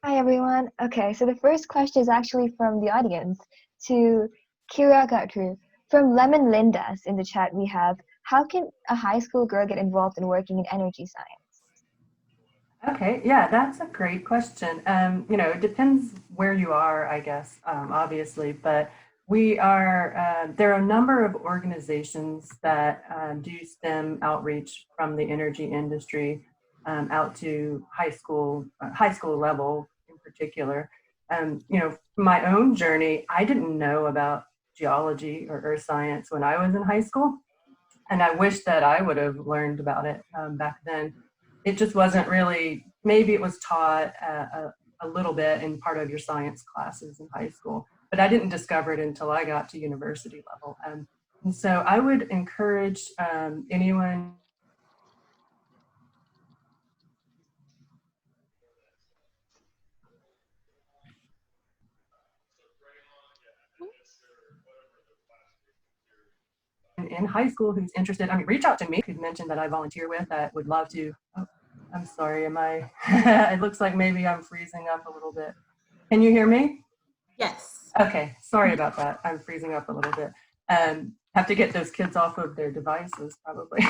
Hi everyone. Okay, so the first question is actually from the audience to Kira Gatru. From Lemon Lindas in the chat we have, how can a high school girl get involved in working in energy science? Okay, yeah, that's a great question. It depends where you are, I guess, obviously, but there are a number of organizations that do STEM outreach from the energy industry out to high school level in particular. My own journey, I didn't know about geology or earth science when I was in high school, and I wish that I would have learned about it back then. It just wasn't really, maybe it was taught a little bit in part of your science classes in high school, but I didn't discover it until I got to university level. And so I would encourage anyone in high school who's interested, I mean, reach out to me, who'd mentioned that I volunteer with, that would love to. Oh, I'm sorry, am I, it looks like maybe I'm freezing up a little bit. Can you hear me? Yes. Okay, sorry about that. I'm freezing up a little bit. Have to get those kids off of their devices, probably.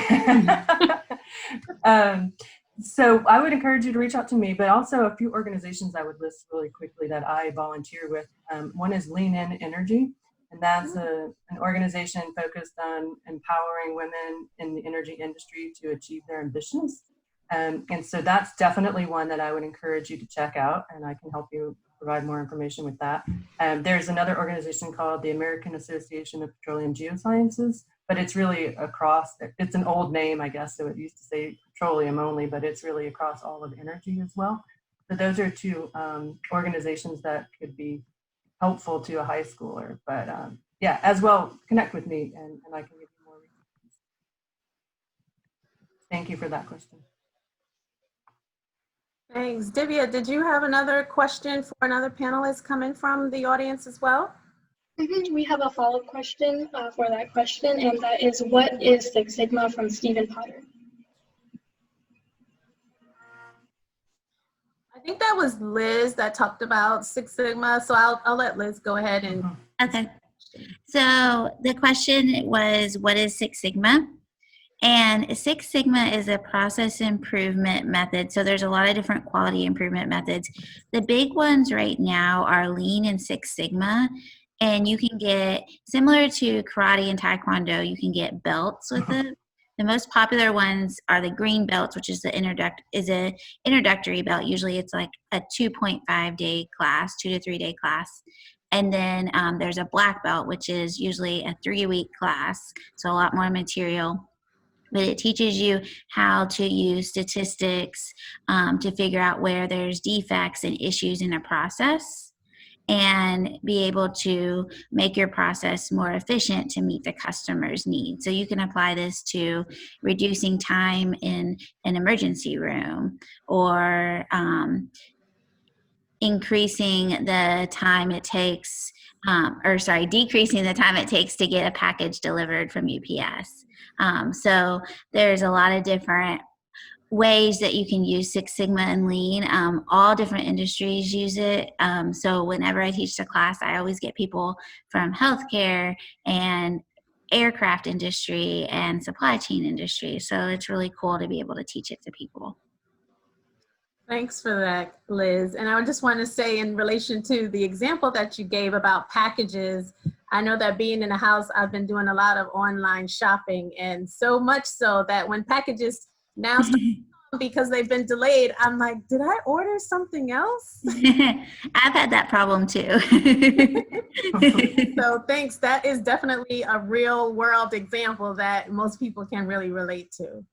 So I would encourage you to reach out to me, but also a few organizations I would list really quickly that I volunteer with. One is Lean In Energy, and that's an organization focused on empowering women in the energy industry to achieve their ambitions. And so that's definitely one that I would encourage you to check out, and I can help you provide more information with that. There's another organization called the American Association of Petroleum Geosciences, but it's really across, it's an old name, I guess, so it used to say petroleum only, but it's really across all of energy as well. So those are two organizations that could be helpful to a high schooler. But yeah, as well, connect with me and I can give you more resources. Thank you for that question. Thanks. Divya, did you have another question for another panelist coming from the audience as well? We have a follow-up question for that question, and that is, what is Six Sigma, from Stephen Potter? I think that was Liz that talked about Six Sigma, so I'll let Liz go ahead and. Okay. So the question was, what is Six Sigma? And Six Sigma is a process improvement method. So there's a lot of different quality improvement methods. The big ones right now are Lean and Six Sigma. And you can get, similar to karate and taekwondo, you can get belts with it. The most popular ones are the green belts, which is a introductory belt. Usually it's like a 2.5 day class, 2 to 3 day class. And then there's a black belt, which is usually a 3-week class. So a lot more material. But it teaches you how to use statistics to figure out where there's defects and issues in a process, and be able to make your process more efficient to meet the customer's needs. So you can apply this to reducing time in an emergency room, or increasing the time it takes, decreasing the time it takes to get a package delivered from UPS. So there's a lot of different ways that you can use Six Sigma and Lean. All different industries use it. So whenever I teach the class, I always get people from healthcare and aircraft industry and supply chain industry. So it's really cool to be able to teach it to people. Thanks for that, Liz. And I just want to say, in relation to the example that you gave about packages, I know that being in the house, I've been doing a lot of online shopping, and so much so that when packages now start because they've been delayed, I'm like, did I order something else? I've had that problem too. So thanks. That is definitely a real world example that most people can really relate to.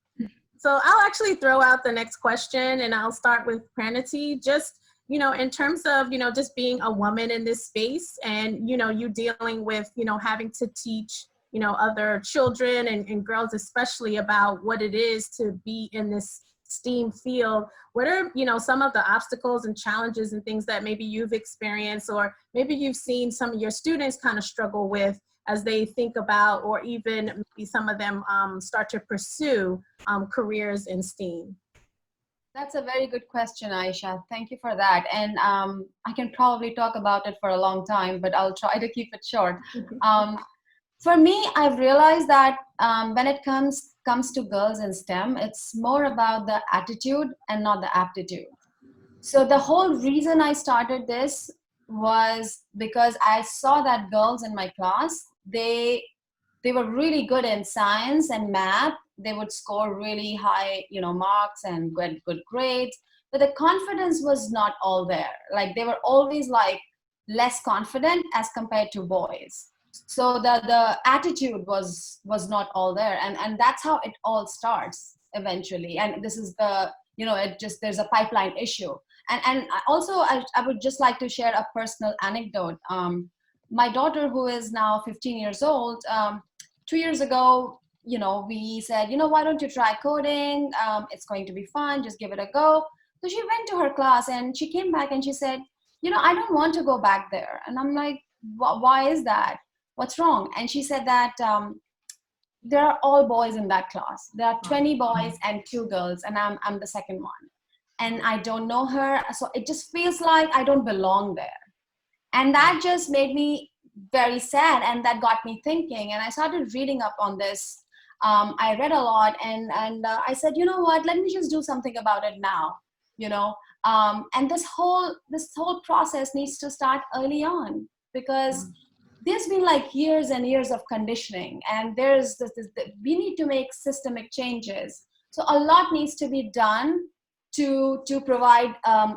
So I'll actually throw out the next question, and I'll start with Pranati. Just, in terms of, just being a woman in this space, and, you dealing with, having to teach, other children and girls especially about what it is to be in this STEAM field. What are, some of the obstacles and challenges and things that maybe you've experienced, or maybe you've seen some of your students kind of struggle with as they think about, or even maybe some of them start to pursue careers in STEAM? That's a very good question, Aisha. Thank you for that. And I can probably talk about it for a long time, but I'll try to keep it short. For me, I've realized that when it comes to girls in STEM, it's more about the attitude and not the aptitude. So the whole reason I started this was because I saw that girls in my class, they were really good in science and math. They would score really high, marks and get good grades, but the confidence was not all there. Like, they were always like less confident as compared to boys. So the attitude was not all there, and that's how it all starts eventually. And this is there's a pipeline issue. And also, I would just like to share a personal anecdote. My daughter, who is now 15 years old, 2 years ago, we said, why don't you try coding? It's going to be fun. Just give it a go. So she went to her class and she came back and she said, I don't want to go back there. And I'm like, why is that? What's wrong? And she said that there are all boys in that class. There are 20 boys and 2 girls, and I'm the second one. And I don't know her. So it just feels like I don't belong there. And that just made me very sad, and that got me thinking, and I started reading up on this. I read a lot, and I said, you know what, let me just do something about it now, and this whole process needs to start early on, because there's been like years and years of conditioning, and there's we need to make systemic changes. So a lot needs to be done to provide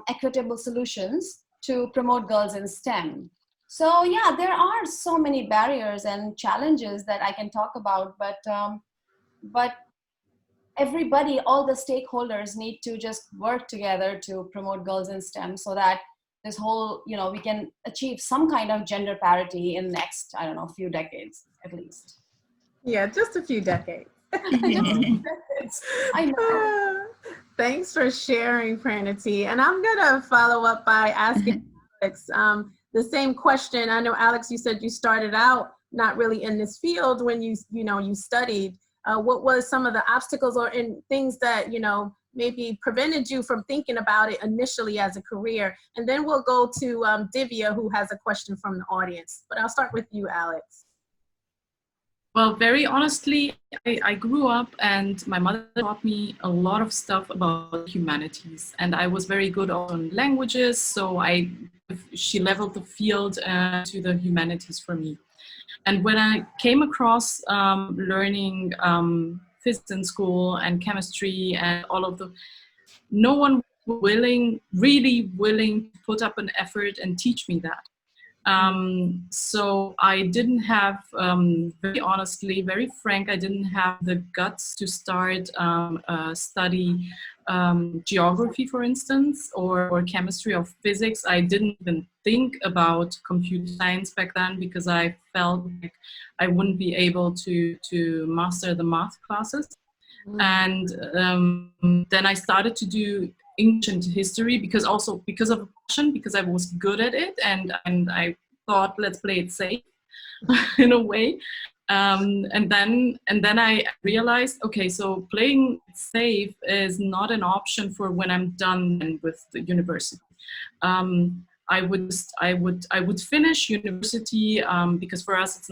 equitable solutions to promote girls in STEM. So yeah, there are so many barriers and challenges that I can talk about, but everybody, all the stakeholders need to just work together to promote girls in STEM, so that this whole, we can achieve some kind of gender parity in the next, I don't know, few decades at least. Yeah, just a few decades. I know. Thanks for sharing, Pranati. And I'm gonna follow up by asking Alex the same question. I know, Alex, you said you started out not really in this field when you studied. What was some of the obstacles or things that maybe prevented you from thinking about it initially as a career? And then we'll go to Divya, who has a question from the audience. But I'll start with you, Alex. Well, very honestly, I grew up and my mother taught me a lot of stuff about humanities, and I was very good on languages, so she leveled the field to the humanities for me. And when I came across learning physics in school and chemistry and all of no one really willing to put up an effort and teach me that. So I didn't have, very honestly, very frank, I didn't have the guts to start study geography, for instance, or chemistry or physics. I didn't even think about computer science back then, because I felt like I wouldn't be able to master the math classes. And then I started to do English and history because of passion, because I was good at it, and I thought, let's play it safe in a way. And then I realized, okay, so playing it safe is not an option for when I'm done with the university. I would finish university because for us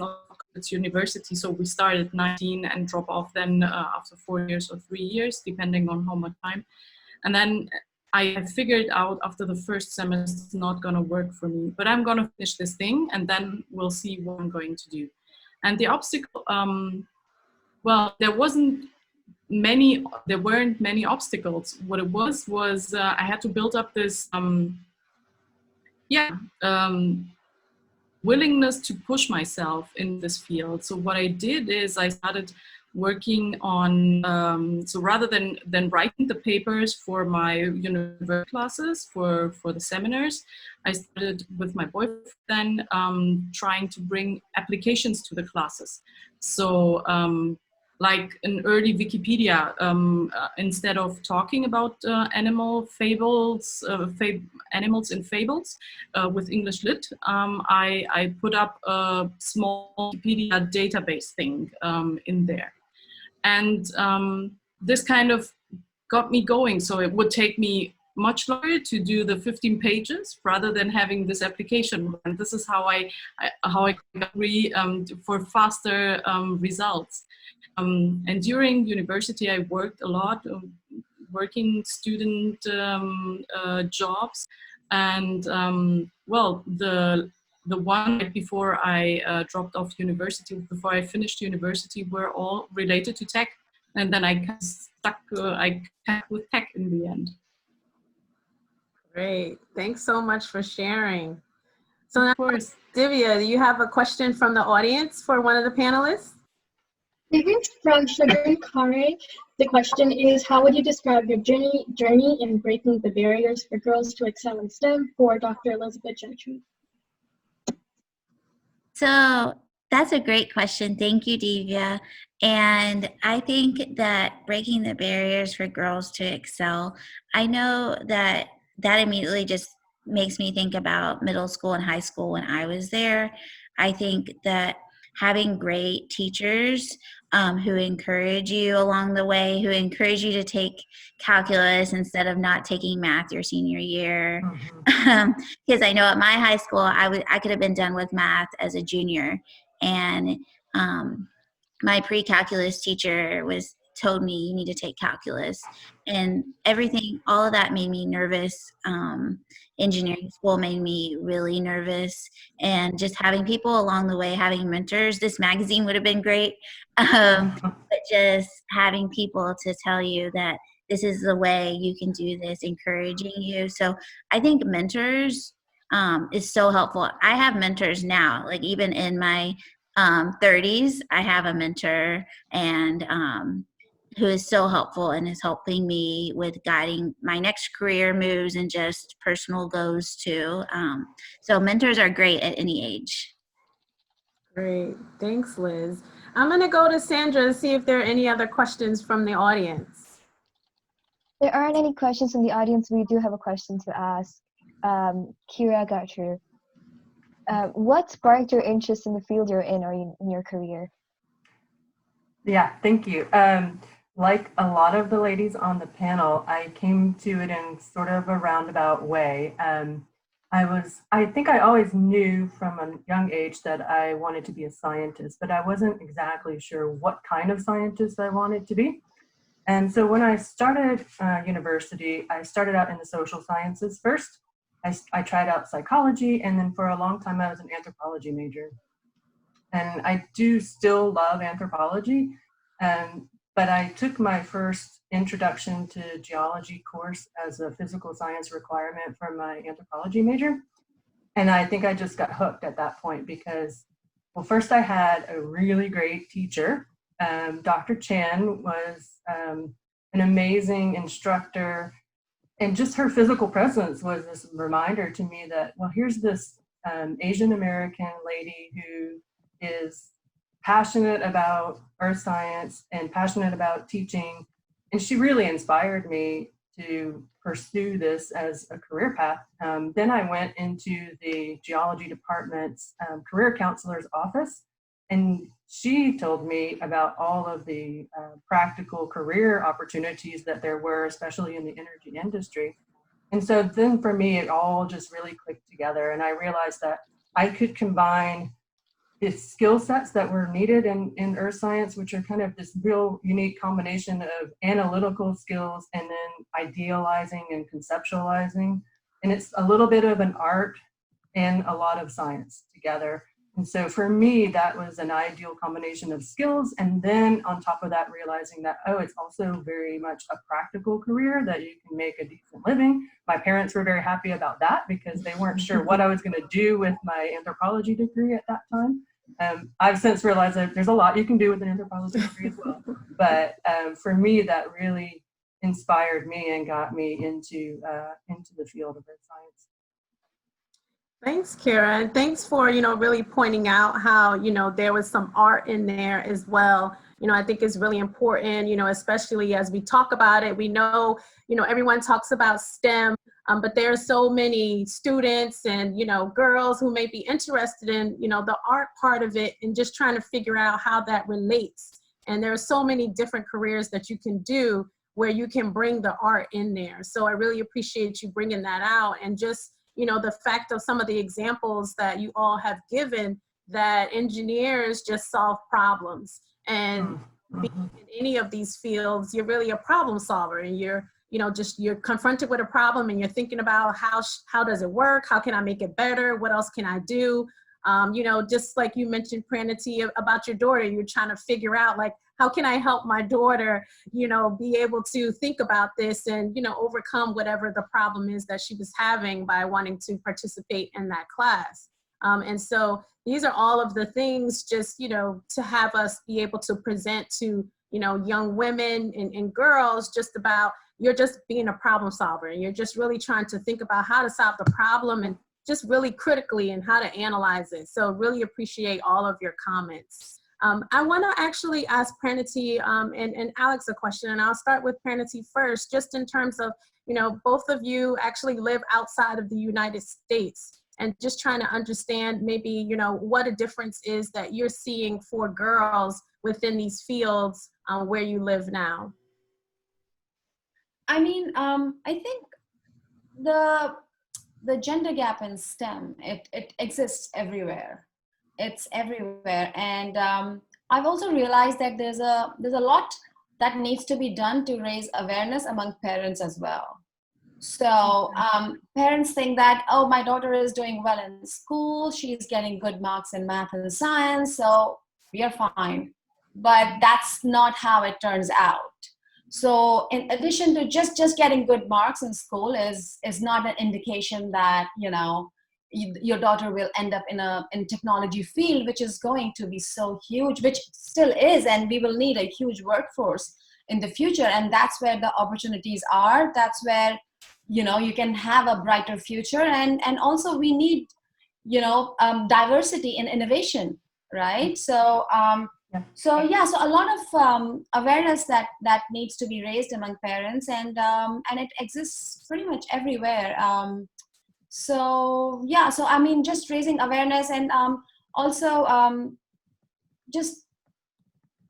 it's university, so we start at 19 and drop off then after 4 years or 3 years, depending on how much time. And then I figured out after the first semester it's not going to work for me, but I'm going to finish this thing and then we'll see what I'm going to do. And the obstacle, well, there weren't many obstacles. What it was I had to build up this willingness to push myself in this field. So what I did is I started working on, so rather than writing the papers for my university classes, for the seminars, I started with my boyfriend then trying to bring applications to the classes. So like an early Wikipedia, instead of talking about animals in fables with English Lit, I put up a small Wikipedia database thing in there. And this kind of got me going. So it would take me much longer to do the 15 pages rather than having this application. And this is how I agree for faster results. And during university, I worked a lot, working student jobs. And well, the one right before I dropped off university, before I finished university, were all related to tech. And then I stuck with tech in the end. Great. Thanks so much for sharing. So now, Of course. Divya, do you have a question from the audience for one of the panelists? From Sugar Kare, the question is, how would you describe your journey in breaking the barriers for girls to excel in STEM for Dr. Elizabeth Gentry? So that's a great question. Thank you, Divya. And I think that breaking the barriers for girls to excel, I know that immediately just makes me think about middle school and high school when I was there. I think that having great teachers who encourage you along the way, who encourage you to take calculus instead of not taking math your senior year. Because I know at my high school, I could have been done with math as a junior. And my pre-calculus teacher told me, you need to take calculus. And all of that made me nervous. Engineering school made me really nervous. And just having people along the way, having mentors, this magazine would have been great. But just having people to tell you that this is the way you can do this, encouraging you. So I think mentors is so helpful. I have mentors now, like even in my 30s, I have a mentor and who is so helpful and is helping me with guiding my next career moves and just personal goals too. So mentors are great at any age. Great. Thanks, Liz. I'm going to go to Sandra to see if there are any other questions from the audience. There aren't any questions from the audience. We do have a question to ask Kira Gautreau. What sparked your interest in the field you're in or in your career? Yeah, thank you. Like a lot of the ladies on the panel, I came to it in sort of a roundabout way. I think I always knew from a young age that I wanted to be a scientist, but I wasn't exactly sure what kind of scientist I wanted to be. And so when I started university, I started out in the social sciences first. I tried out psychology, and then for a long time I was an anthropology major. And I do still love anthropology, but I took my first introduction to geology course as a physical science requirement for my anthropology major. And I think I just got hooked at that point because, well, first I had a really great teacher. Dr. Chan was an amazing instructor, and just her physical presence was this reminder to me that, well, here's this Asian American lady who is passionate about earth science and passionate about teaching. And she really inspired me to pursue this as a career path. Then I went into the geology department's career counselor's office, and she told me about all of the practical career opportunities that there were, especially in the energy industry. And so then for me, it all just really clicked together. And I realized that I could combine the skill sets that were needed in earth science, which are kind of this real unique combination of analytical skills and then idealizing and conceptualizing. And it's a little bit of an art and a lot of science together. And so for me, that was an ideal combination of skills. And then on top of that, realizing that, oh, it's also very much a practical career that you can make a decent living. My parents were very happy about that because they weren't sure what I was going to do with my anthropology degree at that time. I've since realized that there's a lot you can do with an anthropology degree as well. But for me, that really inspired me and got me into the field of earth science. Thanks, Kira, and thanks for, really pointing out how, there was some art in there as well. I think it's really important, especially as we talk about it. We know, everyone talks about STEM, but there are so many students and, girls who may be interested in, the art part of it and just trying to figure out how that relates. And there are so many different careers that you can do where you can bring the art in there. So I really appreciate you bringing that out, and just, you know, the fact of some of the examples that you all have given, that engineers just solve problems, and being in any of these fields, you're really a problem solver, and you're, you know, just, you're confronted with a problem and you're thinking about how does it work? How can I make it better? What else can I do? You know, just like you mentioned, Pranati, about your daughter, you're trying to figure out, like, how can I help my daughter, you know, be able to think about this and, you know, overcome whatever the problem is that she was having by wanting to participate in that class. And so these are all of the things, just, you know, to have us be able to present to, you know, young women and girls, just about, you're just being a problem solver, and you're just really trying to think about how to solve the problem, and just really critically, and how to analyze it. So really appreciate all of your comments. I want to actually ask Pranati and Alex a question, and I'll start with Pranati first, just in terms of, you know, both of you actually live outside of the United States, and just trying to understand maybe, you know, what a difference is that you're seeing for girls within these fields where you live now. I mean, I think the gender gap in STEM, it exists everywhere. It's everywhere, and I've also realized that there's a lot that needs to be done to raise awareness among parents as well. So parents think that, oh, my daughter is doing well in school, she's getting good marks in math and science, so we are fine. But that's not how it turns out. So in addition to just getting good marks in school is not an indication that, you know, your daughter will end up in technology field, which is going to be so huge, which still is, and we will need a huge workforce in the future. And that's where the opportunities are. That's where, you know, you can have a brighter future. And also we need, you know, diversity in innovation, right? So so a lot of awareness that needs to be raised among parents, and it exists pretty much everywhere. So I mean, just raising awareness, and also just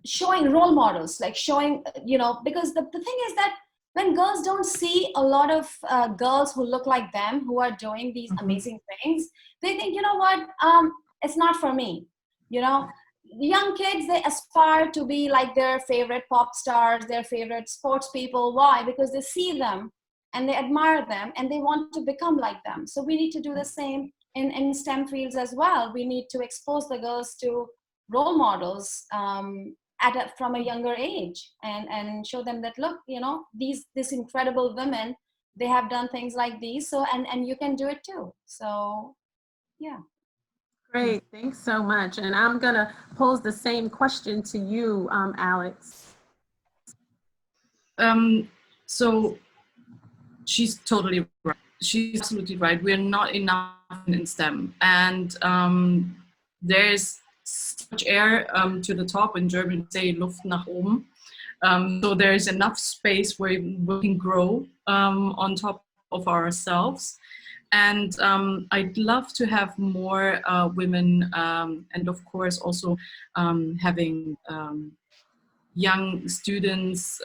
showing role models, like showing, you know, because the thing is that when girls don't see a lot of girls who look like them, who are doing these amazing things, they think, you know what, it's not for me, you know. Young kids, they aspire to be like their favorite pop stars, their favorite sports people. Why? Because they see them and they admire them and they want to become like them. So we need to do the same in STEM fields as well. We need to expose the girls to role models from a younger age, and show them that, look, you know, these incredible women, they have done things like these. So and you can do it too. So yeah. Great, thanks so much. And I'm gonna pose the same question to you, Alex. So she's totally right. She's absolutely right. We're not enough in STEM, and there's such air to the top. In German, say Luft nach oben. So there's enough space where we can grow on top of ourselves. And I'd love to have more women, and of course also having young students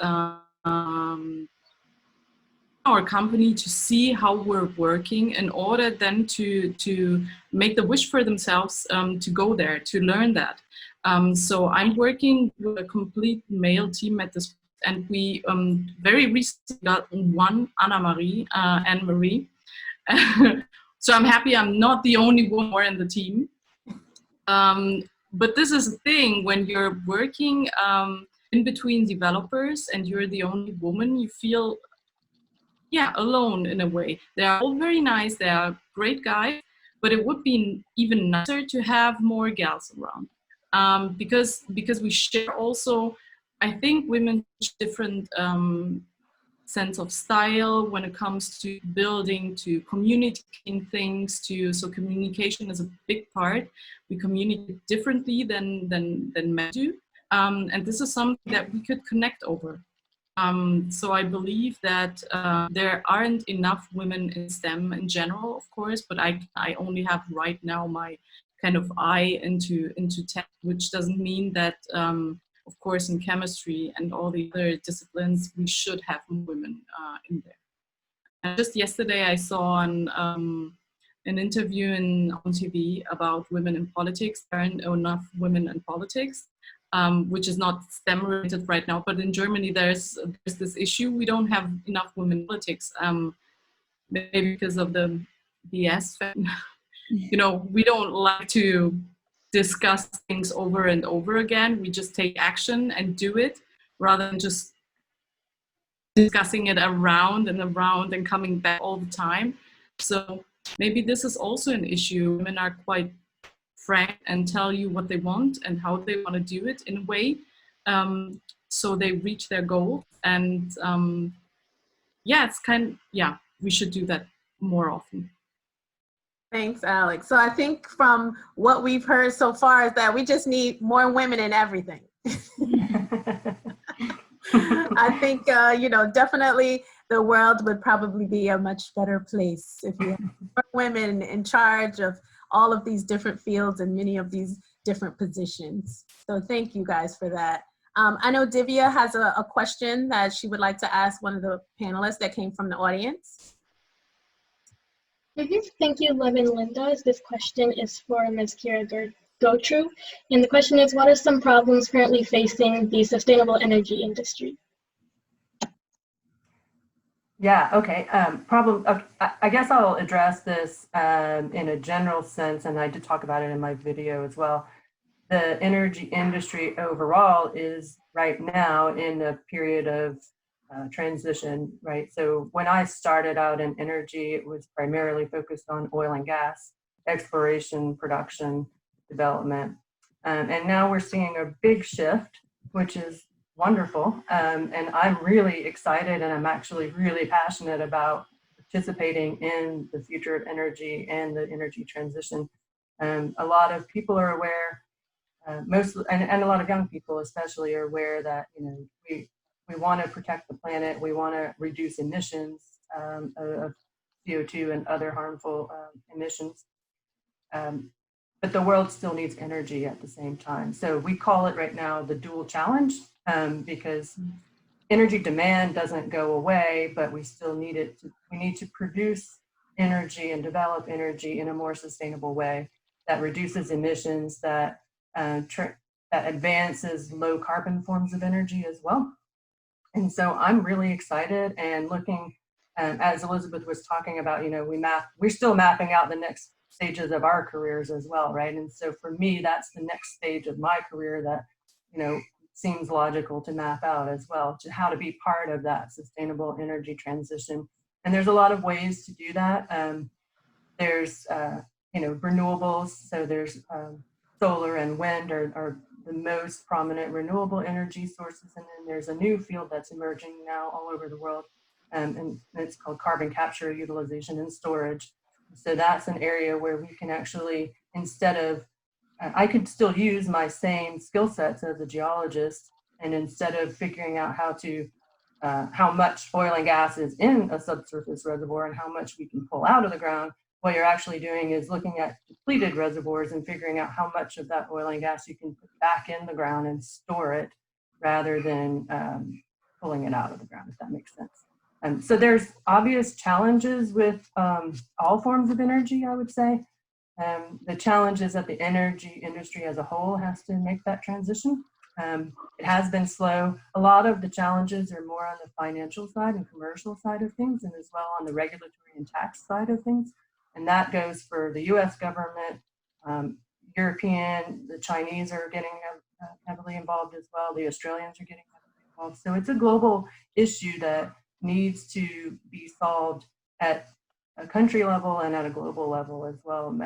our company to see how we're working, in order then to make the wish for themselves to go there, to learn that. So I'm working with a complete male team at this, and we very recently got one Anne-Marie. So I'm happy I'm not the only woman in the team. But this is the thing, when you're working in between developers and you're the only woman, you feel, alone in a way. They are all very nice, they are great guys, but it would be even nicer to have more gals around. Because we share also, I think women different sense of style when it comes to building, to communicating things, so communication is a big part. We communicate differently than men do, and this is something that we could connect over. So I believe that there aren't enough women in STEM in general, of course, but I only have right now my kind of eye into tech, which doesn't mean that, of of course, in chemistry and all the other disciplines, we should have more women in there. And just yesterday, I saw on an interview on TV about women in politics. There aren't enough women in politics, which is not STEM related right now. But in Germany, there's this issue. We don't have enough women in politics, maybe because of the BS. You know, we don't like to discuss things over and over again. We just take action and do it rather than just discussing it around and around and coming back all the time. So maybe this is also an issue. Women are quite frank and tell you what they want and how they want to do it in a way, so they reach their goal. And we should do that more often. Thanks, Alex. So I think from what we've heard so far is that we just need more women in everything. I think, definitely the world would probably be a much better place if we had more women in charge of all of these different fields and many of these different positions. So thank you guys for that. I know Divya has a question that she would like to ask one of the panelists that came from the audience. Thank you, Lem and Linda. This question is for Ms. Kira Gotru. And the question is, what are some problems currently facing the sustainable energy industry? Yeah, okay. I guess I'll address this in a general sense, and I did talk about it in my video as well. The energy industry overall is right now in a period of transition, right? So when I started out in energy, it was primarily focused on oil and gas, exploration, production, development. And now we're seeing a big shift, which is wonderful. And I'm really excited, and I'm actually really passionate about participating in the future of energy and the energy transition. A lot of people are aware, and a lot of young people especially are aware that, we want to protect the planet, we want to reduce emissions of CO2 and other harmful emissions. But the world still needs energy at the same time. So we call it right now the dual challenge, because energy demand doesn't go away, but we still need it. We need to produce energy and develop energy in a more sustainable way that reduces emissions, that advances low carbon forms of energy as well. And so I'm really excited and looking, as Elizabeth was talking about, we're still mapping out the next stages of our careers as well, right? And so for me, that's the next stage of my career that, seems logical to map out as well, to how to be part of that sustainable energy transition. And there's a lot of ways to do that. There's, renewables. So there's solar and wind are the most prominent renewable energy sources. And then there's a new field that's emerging now all over the world, and it's called carbon capture, utilization, and storage. So that's an area where we can actually, instead of, I could still use my same skill sets as a geologist, and instead of figuring out how much oil and gas is in a subsurface reservoir and how much we can pull out of the ground, what you're actually doing is looking at depleted reservoirs and figuring out how much of that oil and gas you can put back in the ground and store it, rather than pulling it out of the ground, if that makes sense. So there's obvious challenges with all forms of energy, I would say. The challenge is that the energy industry as a whole has to make that transition. It has been slow. A lot of the challenges are more on the financial side and commercial side of things, and as well on the regulatory and tax side of things. And that goes for the US government, European, the Chinese are getting heavily involved as well. The Australians are getting heavily involved. So it's a global issue that needs to be solved at a country level and at a global level as well.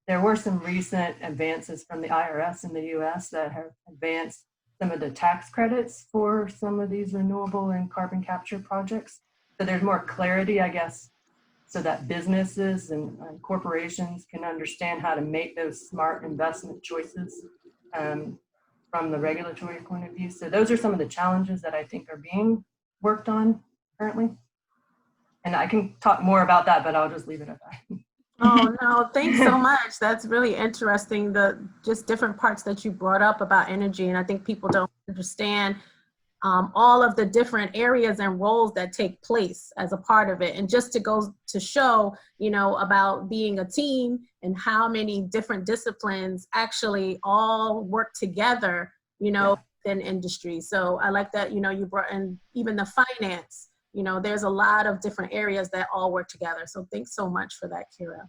There were some recent advances from the IRS in the US that have advanced some of the tax credits for some of these renewable and carbon capture projects. So there's more clarity, I guess, so that businesses and corporations can understand how to make those smart investment choices from the regulatory point of view. So those are some of the challenges that I think are being worked on currently. And I can talk more about that, but I'll just leave it at that. Oh no, thanks so much. That's really interesting. The just different parts that you brought up about energy, and I think people don't understand all of the different areas and roles that take place as a part of it. And just to go to show, about being a team and how many different disciplines actually all work together, in industry. So I like that, you brought in even the finance, there's a lot of different areas that all work together. So thanks so much for that, Kira.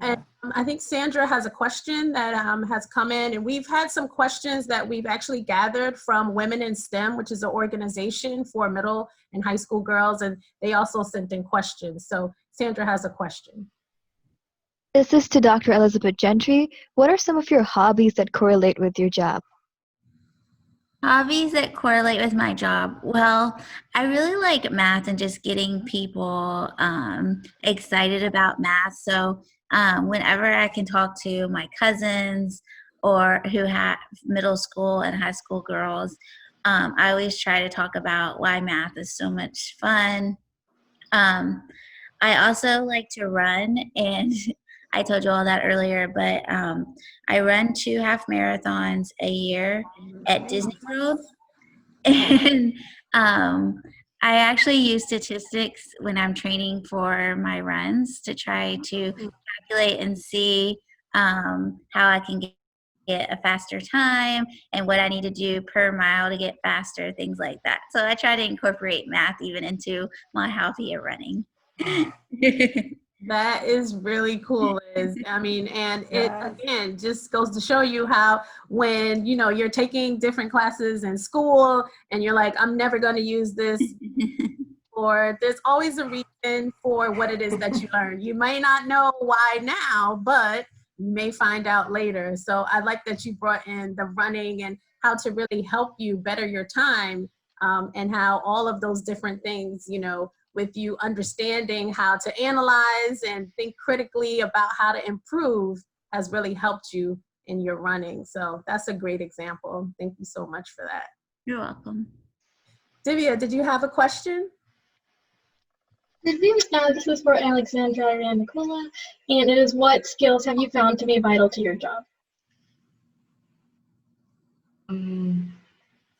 And I think Sandra has a question that has come in, and we've had some questions that we've actually gathered from Women in STEM, which is an organization for middle and high school girls, and they also sent in questions. So Sandra has a question. This is to Dr. Elizabeth Gentry. What are some of your hobbies that correlate with your job? Hobbies that correlate with my job. Well, I really like math and just getting people excited about math. So whenever I can talk to my cousins or who have middle school and high school girls, I always try to talk about why math is so much fun. I also like to run, and I told you all that earlier, but I run 2 half marathons a year at Disney World. And I actually use statistics when I'm training for my runs to try to calculate and see how I can get a faster time and what I need to do per mile to get faster, things like that. So I try to incorporate math even into my hobby of running. That is really cool, Liz. I mean, and it again just goes to show you how when you're taking different classes in school and you're like, I'm never going to use this, or there's always a reason for what it is that you learn. You may not know why now, but you may find out later. So I like that you brought in the running and how to really help you better your time, and how all of those different things, with you understanding how to analyze and think critically about how to improve has really helped you in your running. So that's a great example. Thank you so much for that. You're welcome. Divya, did you have a question? This is for Alexandra and Nicola, and it is, what skills have you found to be vital to your job?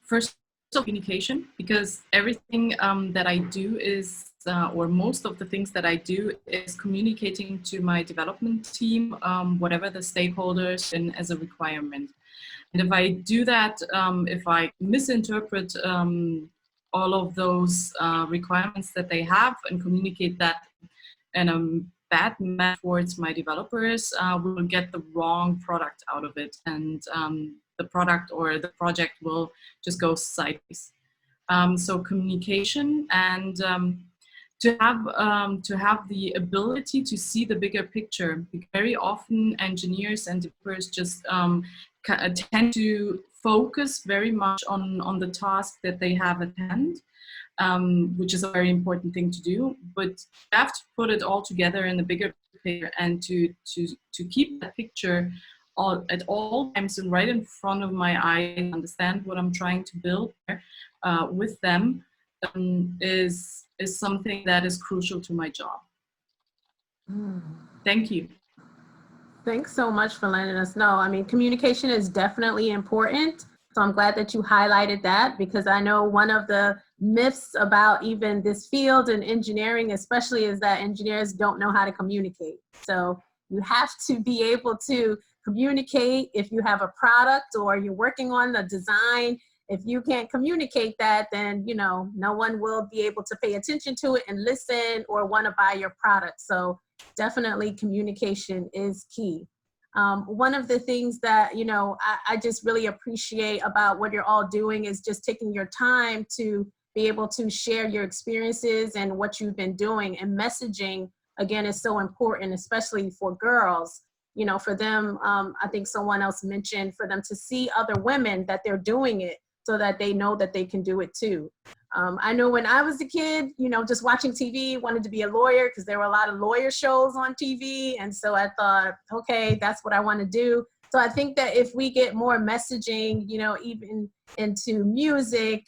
First, communication, because everything that I do is, or most of the things that I do is communicating to my development team, whatever the stakeholders and as a requirement. And if I do that, if I misinterpret all of those requirements that they have and communicate that in a bad manner towards my developers, we will get the wrong product out of it. And the product or the project will just go sideways. So communication and to have the ability to see the bigger picture. Very often engineers and developers just tend to focus very much on the task that they have at hand, which is a very important thing to do. But you have to put it all together in the bigger picture and to keep that picture at all times and right in front of my eyes, understand what I'm trying to build with them, is something that is crucial to my job. Thank you. Thanks so much for letting us know. I mean, communication is definitely important. So I'm glad that you highlighted that, because I know one of the myths about even this field in engineering especially is that engineers don't know how to communicate. So you have to be able to communicate if you have a product or you're working on the design. If you can't communicate that, then no one will be able to pay attention to it and listen or want to buy your product. So definitely communication is key. One of the things that I just really appreciate about what you're all doing is just taking your time to be able to share your experiences and what you've been doing. And messaging, again, is so important, especially for girls. For them, I think someone else mentioned, for them to see other women that they're doing it so that they know that they can do it too. I know when I was a kid, just watching TV, wanted to be a lawyer because there were a lot of lawyer shows on TV. And so I thought, okay, that's what I want to do. So I think that if we get more messaging, even into music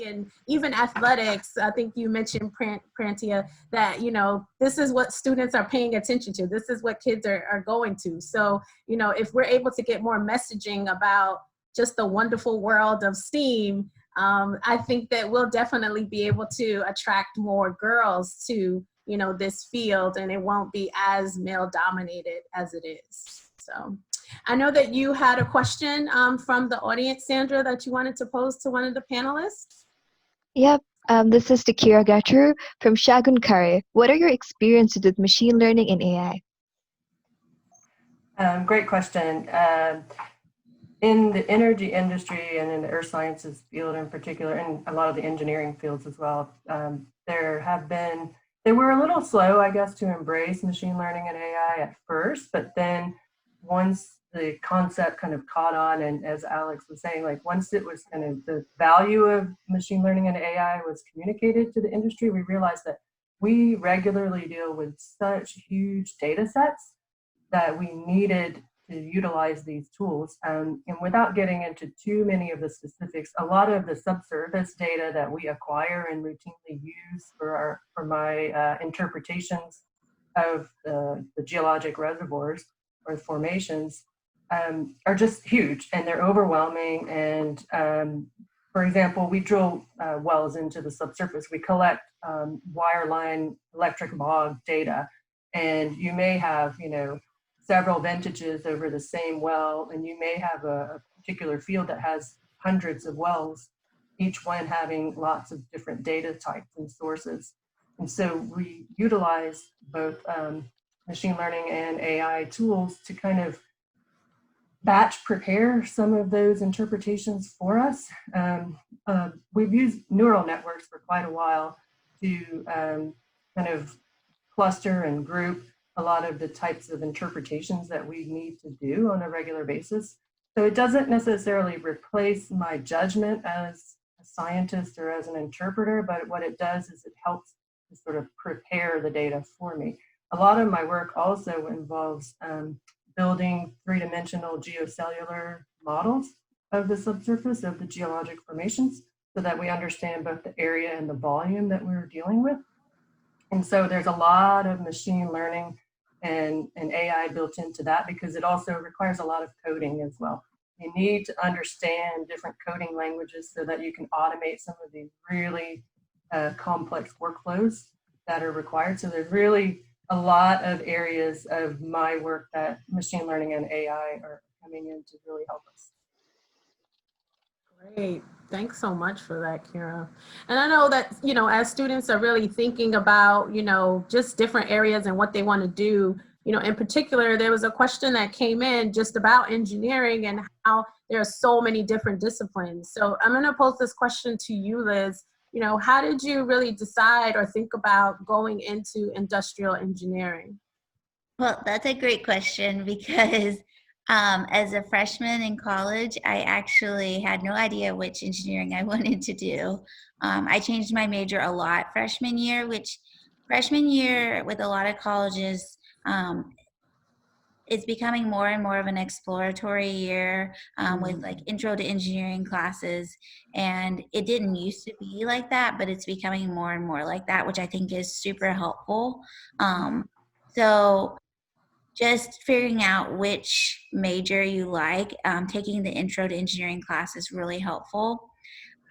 and even athletics. I think you mentioned, Prantia, that, you know, this is what students are paying attention to. This is what kids are going to. So, you know, if we're able to get more messaging about just the wonderful world of STEAM, I think that we'll definitely be able to attract more girls to, you know, this field, and it won't be as male dominated as it is. So I know that you had a question from the audience, Sandra, that you wanted to pose to one of the panelists. Yep. This is to Kira Gatru from Shagun Kare. What are your experiences with machine learning and AI? Great question. In the energy industry and in the earth sciences field in particular, and a lot of the engineering fields as well, they were a little slow, I guess, to embrace machine learning and AI at first, but then once the concept kind of caught on, and as Alex was saying, like once it was kind of the value of machine learning and AI was communicated to the industry, we realized that we regularly deal with such huge data sets that we needed to utilize these tools. And without getting into too many of the specifics, a lot of the subsurface data that we acquire and routinely use for my interpretations of the geologic reservoirs or formations are just huge, and they're overwhelming. And for example, we drill wells into the subsurface. We collect wireline electric log data, and you may have, you know, several vintages over the same well, and you may have a particular field that has hundreds of wells, each one having lots of different data types and sources. And so we utilize both machine learning and AI tools to kind of batch prepare some of those interpretations for us. We've used neural networks for quite a while to kind of cluster and group a lot of the types of interpretations that we need to do on a regular basis. So it doesn't necessarily replace my judgment as a scientist or as an interpreter, but what it does is it helps to sort of prepare the data for me. A lot of my work also involves building three-dimensional geocellular models of the subsurface of the geologic formations so that we understand both the area and the volume that we're dealing with. And so there's a lot of machine learning and AI built into that, because it also requires a lot of coding as well. You need to understand different coding languages so that you can automate some of these really complex workflows that are required. So there's really a lot of areas of my work that machine learning and AI are coming in to really help us. Great. Thanks so much for that, Kira. And I know that, you know, as students are really thinking about, you know, just different areas and what they want to do, you know, in particular, there was a question that came in just about engineering and how there are so many different disciplines. So I'm going to pose this question to you, Liz. You know, how did you really decide or think about going into industrial engineering? Well, that's a great question, because as a freshman in college, I actually had no idea which engineering I wanted to do. I changed my major a lot freshman year, which freshman year with a lot of colleges, it's becoming more and more of an exploratory year with like intro to engineering classes. And it didn't used to be like that, but it's becoming more and more like that, which I think is super helpful. So just figuring out which major you like, taking the intro to engineering class is really helpful.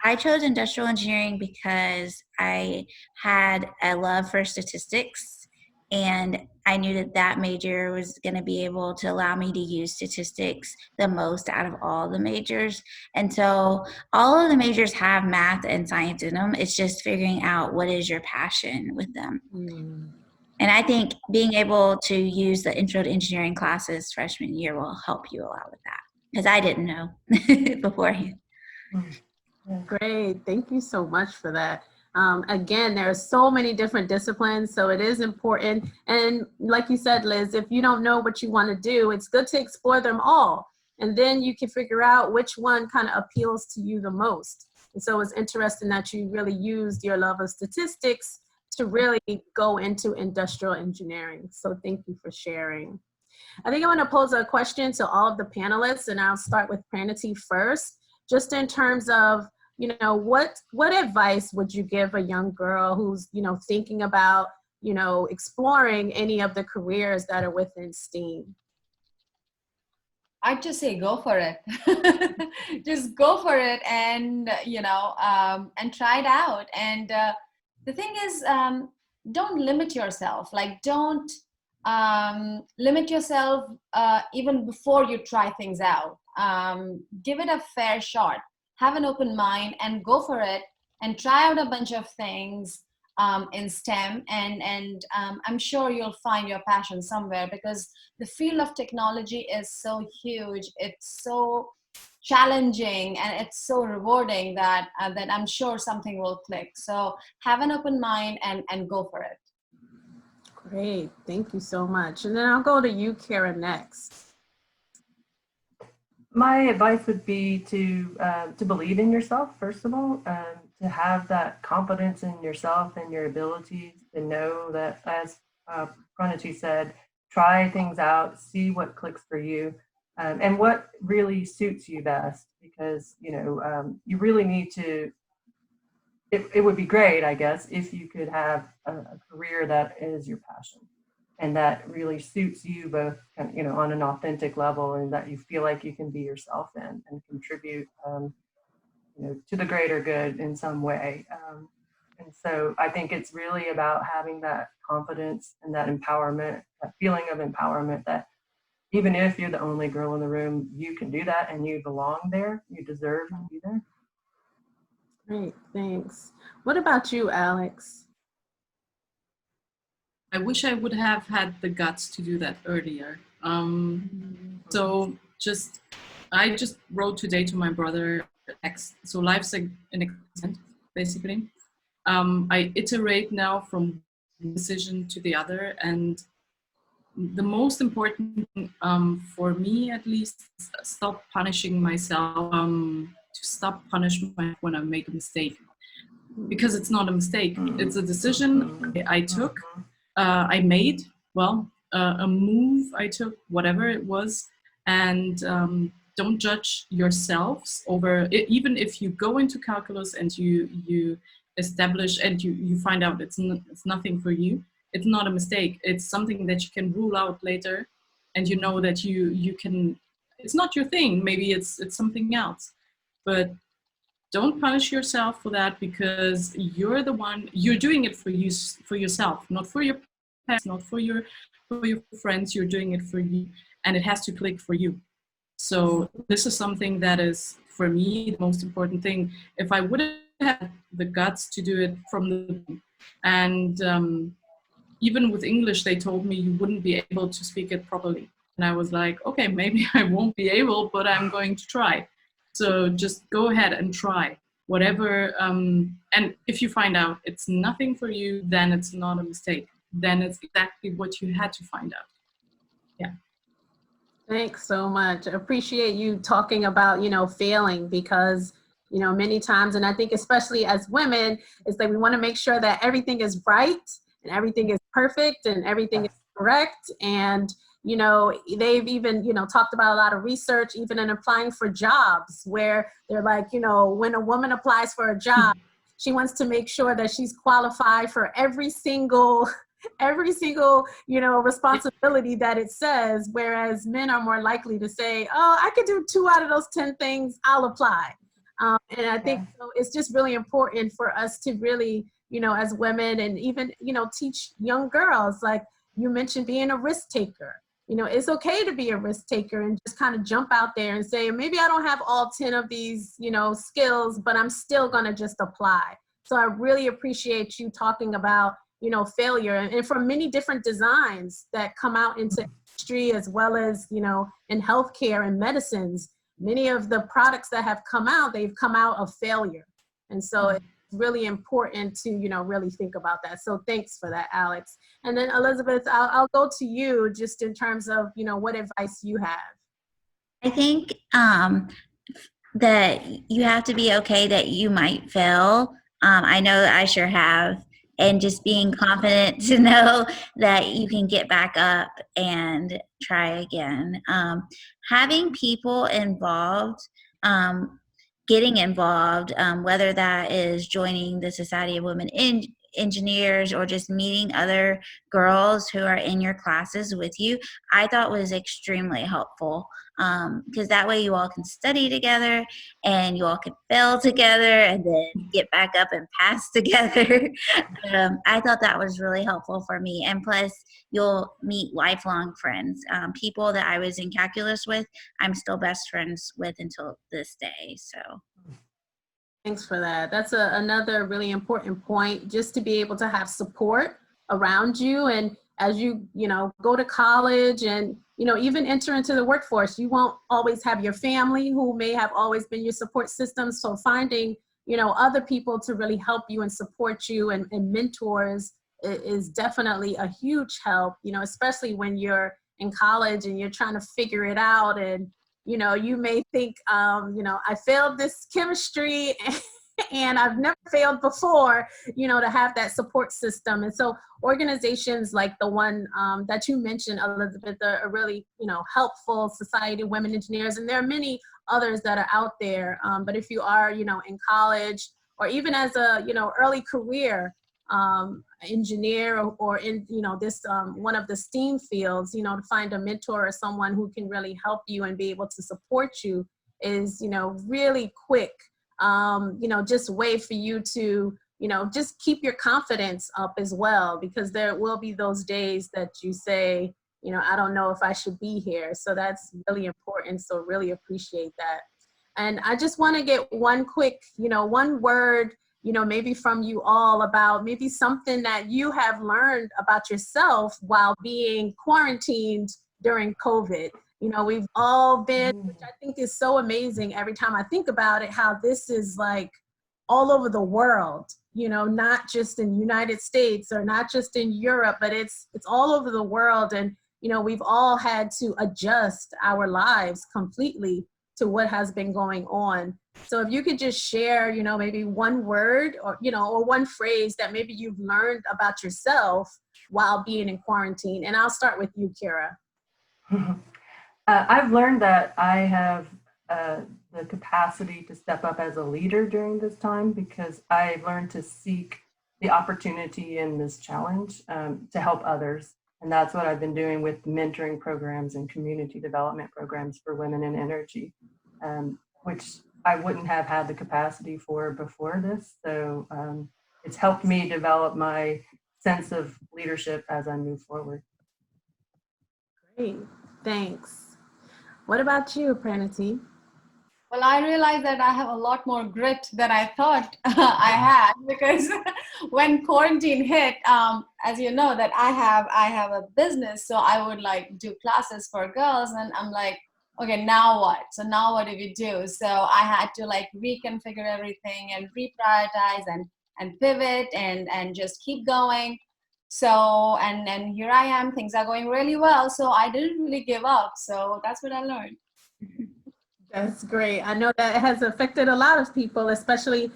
I chose industrial engineering because I had a love for statistics, and I knew that that major was going to be able to allow me to use statistics the most out of all the majors. And so all of the majors have math and science in them. It's just figuring out what is your passion with them. And I think being able to use the intro to engineering classes freshman year will help you a lot with that, because I didn't know beforehand. Great. Thank you so much for that. Again, there are so many different disciplines, so it is important. And like you said, Liz, if you don't know what you want to do, it's good to explore them all. And then you can figure out which one kind of appeals to you the most. And so it's interesting that you really used your love of statistics to really go into industrial engineering. So thank you for sharing. I think I want to pose a question to all of the panelists, and I'll start with Pranati first, just in terms of, what advice would you give a young girl who's, thinking about, exploring any of the careers that are within STEAM? I'd just say go for it. Just go for it, and and try it out. And the thing is, don't limit yourself. Like, don't limit yourself even before you try things out. Give it a fair shot. Have an open mind and go for it, and try out a bunch of things in STEM, and I'm sure you'll find your passion somewhere, because the field of technology is so huge, it's so challenging, and it's so rewarding that I'm sure something will click. So have an open mind and go for it. Great, thank you so much. And then I'll go to you, Kara, next. My advice would be to believe in yourself, first of all, to have that confidence in yourself and your abilities, to know that, as Pranati said, try things out, see what clicks for you, and what really suits you best, because, you really need to, it would be great, I guess, if you could have a career that is your passion and that really suits you both, on an authentic level, and that you feel like you can be yourself in and contribute, to the greater good in some way. And so I think it's really about having that confidence and that empowerment, that feeling of empowerment, that even if you're the only girl in the room, you can do that and you belong there. You deserve to be there. Great, thanks. What about you, Alex? I wish I would have had the guts to do that earlier. I just wrote today to my brother, so life's an experiment, basically. I iterate now from one decision to the other, and the most important for me, at least, is stop punishing myself, to stop punishing myself when I make a mistake, because it's not a mistake. It's a decision I took, I made, a move I took, whatever it was, and don't judge yourselves over it. Even if you go into calculus and you establish and you find out it's nothing for you, it's not a mistake. It's something that you can rule out later, and you know that you can. It's not your thing. Maybe it's something else, but don't punish yourself for that, because you're the one. You're doing it for you, for yourself, not for your parents, not for your friends. You're doing it for you, and it has to click for you. So this is something that is, for me, the most important thing. If I would have had the guts to do it from the beginning, and even with English, they told me you wouldn't be able to speak it properly. And I was like, okay, maybe I won't be able, but I'm going to try. So just go ahead and try whatever. And if you find out it's nothing for you, then it's not a mistake. Then it's exactly what you had to find out. Yeah. Thanks so much. I appreciate you talking about, failing, because, many times, and I think especially as women, is that we want to make sure that everything is right and everything is perfect and everything is correct. And, they've even, talked about a lot of research, even in applying for jobs, where they're like, when a woman applies for a job, she wants to make sure that she's qualified for every single responsibility that it says, whereas men are more likely to say, oh, I could do 2 out of those 10 things, I'll apply. And I think so it's just really important for us to really, as women, and even, teach young girls, like you mentioned, being a risk taker. It's okay to be a risk taker and just kind of jump out there and say, maybe I don't have all 10 of these, skills, but I'm still going to just apply. So I really appreciate you talking about, failure, and for many different designs that come out into industry, as well as, in healthcare and medicines. Many of the products that have come out, they've come out of failure. And so it's really important to, really think about that. So thanks for that, Alex. And then Elizabeth, I'll go to you just in terms of, what advice you have. I think that you have to be okay that you might fail. I know that I sure have. And just being confident to know that you can get back up and try again. Having people involved getting involved, whether that is joining the Society of Women Engineers or just meeting other girls who are in your classes with you, I thought was extremely helpful, because that way you all can study together and you all can fail together and then get back up and pass together. I thought that was really helpful for me. And plus, you'll meet lifelong friends. People that I was in calculus with, I'm still best friends with until this day. So Thanks for that. That's another really important point, just to be able to have support around you. And as you go to college and, even enter into the workforce, you won't always have your family who may have always been your support system. So finding, other people to really help you and support you and mentors is definitely a huge help, especially when you're in college and you're trying to figure it out. And you may think, I failed this chemistry and I've never failed before, to have that support system. And so organizations like the one that you mentioned, Elizabeth, are really, helpful. Society of Women Engineers, and there are many others that are out there. But if you are, in college or even as a, early career engineer or in this one of the STEAM fields, to find a mentor or someone who can really help you and be able to support you is really quick just way for you to just keep your confidence up as well, because there will be those days that you say I don't know if I should be here. So that's really important. So really appreciate that. And I just want to get one quick one word maybe from you all about maybe something that you have learned about yourself while being quarantined during COVID. We've all been, which I think is so amazing every time I think about it, how this is like all over the world, not just in the United States or not just in Europe, but it's all over the world. And, we've all had to adjust our lives completely to what has been going on. So if you could just share, maybe one word or, or one phrase that maybe you've learned about yourself while being in quarantine. And I'll start with you, Kira. I've learned that I have the capacity to step up as a leader during this time, because I've learned to seek the opportunity in this challenge to help others. And that's what I've been doing with mentoring programs and community development programs for women in energy, which I wouldn't have had the capacity for before this. So it's helped me develop my sense of leadership as I move forward. Great, thanks. What about you, Pranati? Well, I realized that I have a lot more grit than I thought I had, because when quarantine hit, as you know, that I have a business, so I would like do classes for girls, and I'm like, okay, now what? So now what do we do? So I had to like reconfigure everything and reprioritize and pivot and just keep going. So and here I am, things are going really well. So I didn't really give up. So that's what I learned. That's great. I know that has affected a lot of people, especially,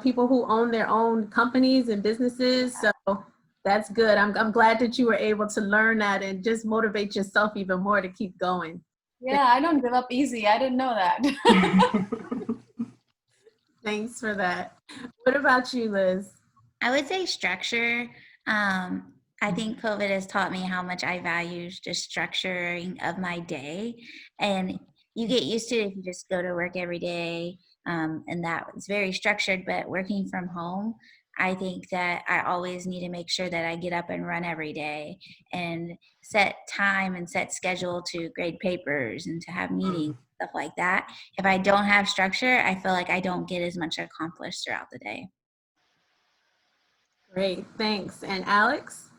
people who own their own companies and businesses. So that's good. I'm glad that you were able to learn that and just motivate yourself even more to keep going. Yeah, I don't give up easy. I didn't know that. Thanks for that. What about you, Liz? I would say structure. I think COVID has taught me how much I value just structuring of my day. And you get used to it if you just go to work every day, and that was very structured. But working from home, I think that I always need to make sure that I get up and run every day and set time and set schedule to grade papers and to have meetings, stuff like that. If I don't have structure, I feel like I don't get as much accomplished throughout the day. Great, thanks. And Alex?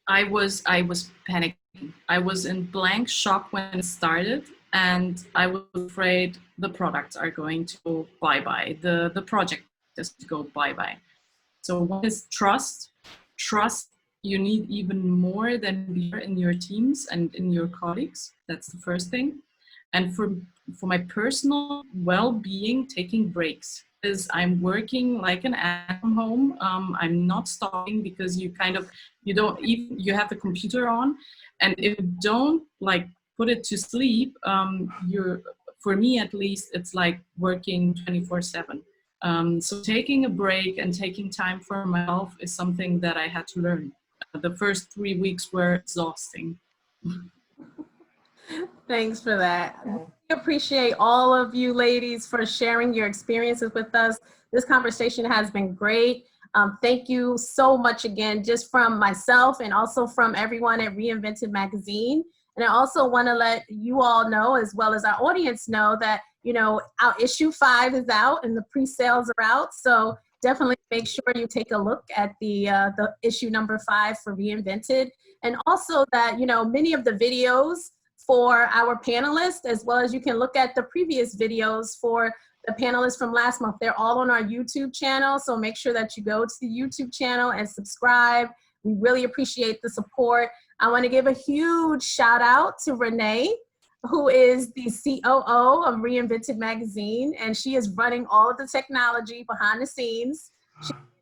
I was panicking. I was in blank shock when it started, and I was afraid the products are going to go bye-bye. The project is to go bye-bye. So one is trust. Trust you need even more than in your teams and in your colleagues. That's the first thing. And for my personal well-being, taking breaks. Because I'm working like an at home. I'm not stopping, because you have the computer on, and if you don't like put it to sleep, for me at least, it's like working 24/7. So taking a break and taking time for myself is something that I had to learn. The first 3 weeks were exhausting. Thanks for that. We appreciate all of you ladies for sharing your experiences with us. This conversation has been great. Thank you so much again, just from myself and also from everyone at Reinvented Magazine. And I also want to let you all know, as well as our audience know, that, you know, our issue 5 is out and the pre-sales are out. So definitely make sure you take a look at the issue number 5 for Reinvented. And also that, you know, many of the videos for our panelists, as well as you can look at the previous videos for the panelists from last month. They're all on our YouTube channel, so make sure that you go to the YouTube channel and subscribe. We really appreciate the support. I want to give a huge shout out to Renee, who is the COO of Reinvented Magazine, and she is running all of the technology behind the scenes.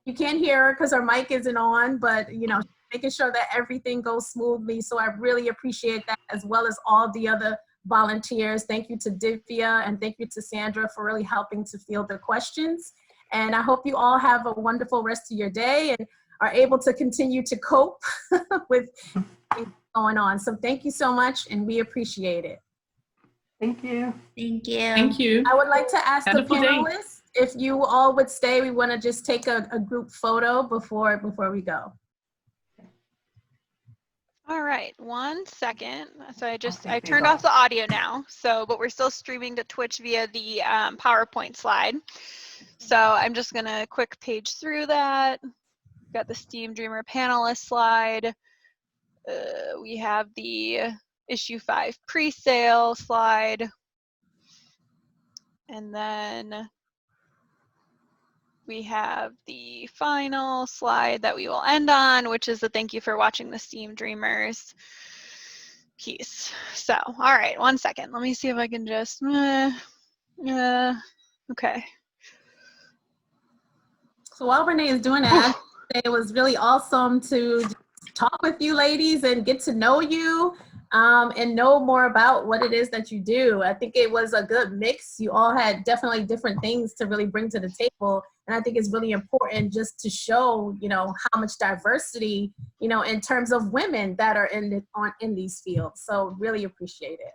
You can't hear her because her mic isn't on, but you know, making sure that everything goes smoothly. So I really appreciate that, as well as all the other volunteers. Thank you to Divya and thank you to Sandra for really helping to field the questions. And I hope you all have a wonderful rest of your day and are able to continue to cope with things going on. So thank you so much, and we appreciate it. Thank you. Thank you. Thank you. I would like to ask the Wonderful day. panelists if you all would stay. We want to just take a group photo before we go. All right, 1 second. So I take these turned off. off the audio now. So, but we're still streaming to Twitch via the PowerPoint slide. So I'm just gonna quick page through that. Got the Steam Dreamer panelist slide. We have the issue 5 pre-sale slide. And then we have the final slide that we will end on, which is the thank you for watching the Steam Dreamers piece. So, all right, 1 second. Let me see if I can just, okay. So while Renee is doing that, it was really awesome to just talk with you ladies and get to know you and know more about what it is that you do. I think it was a good mix. You all had definitely different things to really bring to the table. And I think it's really important just to show, you know, how much diversity, you know, in terms of women that are in these fields. So really appreciate it.